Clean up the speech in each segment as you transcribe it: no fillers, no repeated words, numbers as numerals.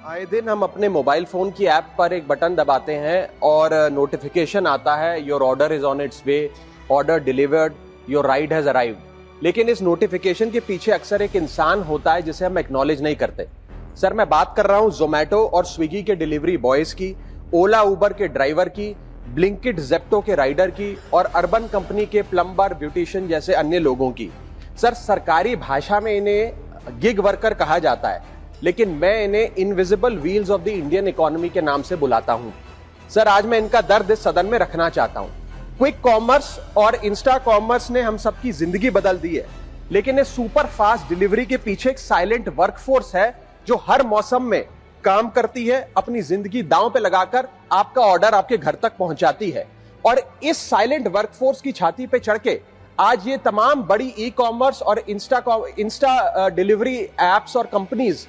आए दिन हम अपने मोबाइल फोन की ऐप पर एक बटन दबाते हैं और नोटिफिकेशन आता है, your order is on it's way, order delivered, your ride has arrived. लेकिन इस नोटिफिकेशन के पीछे अक्सर एक इंसान होता है जिसे हम एक्नॉलेज नहीं करते। सर, मैं बात कर रहा हूं जोमैटो और स्विगी के डिलीवरी बॉयज की, ओला उबर के ड्राइवर की, ब्लिंकिट जेप्टो के राइडर की और अर्बन कंपनी के प्लम्बर, ब्यूटिशियन जैसे अन्य लोगों की। सर, सरकारी भाषा में इन्हें गिग वर्कर कहा जाता है, लेकिन मैं इन्हें invisible wheels of the Indian economy के नाम से बुलाता हूं। सर, आज मैं इनका दर्द इस सदन में रखना चाहता हूं। क्विक कॉमर्स और इंस्टा कॉमर्स ने हम सबकी जिंदगी बदल दी है, लेकिन इस सुपर फास्ट डिलीवरी के पीछे एक साइलेंट वर्कफोर्स है जो हर मौसम में काम करती है, अपनी जिंदगी दांव पे लगाकर आपका ऑर्डर आपके घर तक पहुंचाती है। और इस साइलेंट वर्कफोर्स की छाती पे चढ़ के आज ये तमाम बड़ी ई कॉमर्स और इंस्टा डिलीवरी एप्स और कंपनीज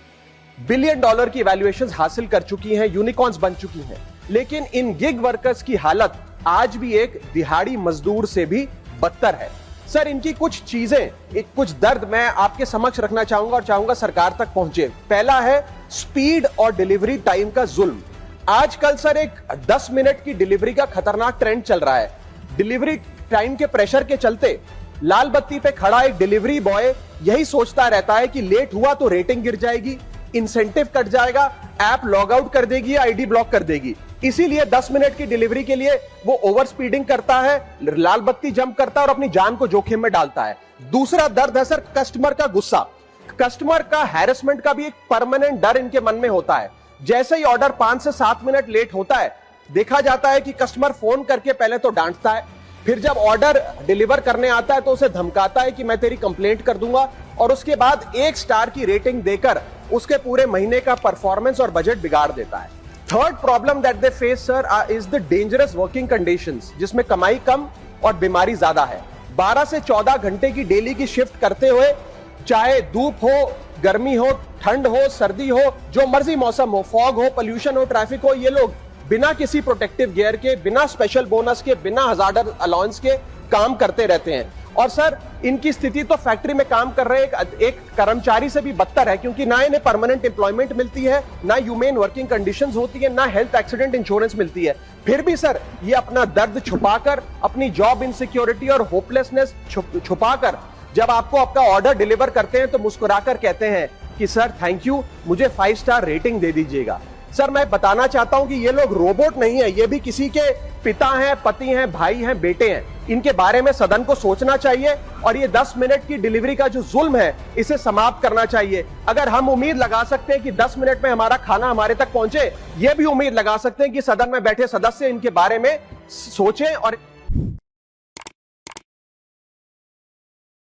बिलियन डॉलर की वैल्यूएशंस हासिल कर चुकी हैं, यूनिकॉर्न्स बन चुकी हैं। लेकिन इन गिग वर्कर्स की हालत आज भी एक दिहाड़ी मजदूर से भी बदतर है। सर, इनकी कुछ चीजें, कुछ दर्द मैं आपके समक्ष रखना चाहूंगा और चाहूंगा सरकार तक पहुंचे। पहला है स्पीड और डिलीवरी टाइम का जुल्म। आजकल सर एक 10 मिनट की डिलीवरी का खतरनाक ट्रेंड चल रहा है। डिलीवरी टाइम के प्रेशर के चलते लाल बत्ती पे खड़ा एक डिलीवरी बॉय यही सोचता रहता है कि लेट हुआ तो रेटिंग गिर जाएगी, इंसेंटिव कट जाएगा, ऐप लॉग आउट कर देगी, आईडी ब्लॉक कर देगी। इसीलिए 10 मिनट की डिलीवरी के लिए वो ओवर स्पीडिंग करता है, लाल बत्ती जंप करता है और अपनी जान को जोखिम में डालता है। दूसरा दर्द है सर कस्टमर का गुस्सा। कस्टमर का हैरेसमेंट का भी एक परमानेंट डर इनके मन में होता है। जैसे ही ऑर्डर 5 से 7 मिनट लेट होता है, देखा जाता है कि कस्टमर फोन करके पहले तो डांटता है, फिर जब ऑर्डर डिलीवर करने आता है तो उसे धमकाता है कि मैं तेरी कंप्लेंट कर दूंगा, और उसके बाद 1 स्टार की रेटिंग देकर उसके पूरे महीने का परफॉर्मेंस और बजट बिगाड़ देता है। Third problem that they face sir is the dangerous working conditions, जिसमें कमाई कम और बीमारी ज्यादा है। 12 से 14 घंटे की डेली की शिफ्ट करते हुए, चाहे धूप हो, गर्मी हो, ठंड हो, सर्दी हो, जो मर्जी मौसम हो, फॉग हो, पोल्यूशन हो, ट्रैफिक हो, ये लोग बिना किसी प्रोटेक्टिव गियर के, बिना स्पेशल बोनस के, बिना हजार्डर अलाउंस के काम करते रहते हैं। और सर, इनकी स्थिति तो फैक्ट्री में काम कर रहे एक कर्मचारी से भी बदतर है, क्योंकि ना इन्हें परमानेंट एम्प्लॉयमेंट मिलती है, ना ह्यूमेन वर्किंग कंडीशंस होती है, ना हेल्थ एक्सीडेंट इंश्योरेंस मिलती है। फिर भी सर ये अपना दर्द छुपाकर, अपनी जॉब इनसिक्योरिटी और होपलेसनेस छुपाकर जब आपको आपका ऑर्डर डिलीवर करते हैं तो मुस्कुराकर कहते हैं कि सर थैंक यू, मुझे 5 स्टार रेटिंग दे दीजिएगा। सर, मैं बताना चाहता हूं कि ये लोग रोबोट नहीं है, ये भी किसी के पिता हैं, पति हैं, भाई हैं, बेटे हैं। इनके बारे में सदन को सोचना चाहिए और ये 10 मिनट की डिलीवरी का जो जुल्म है इसे समाप्त करना चाहिए। अगर हम उम्मीद लगा सकते हैं कि 10 मिनट में हमारा खाना हमारे तक पहुंचे, ये भी उम्मीद लगा सकते हैं कि सदन में बैठे सदस्य इनके बारे में सोचें और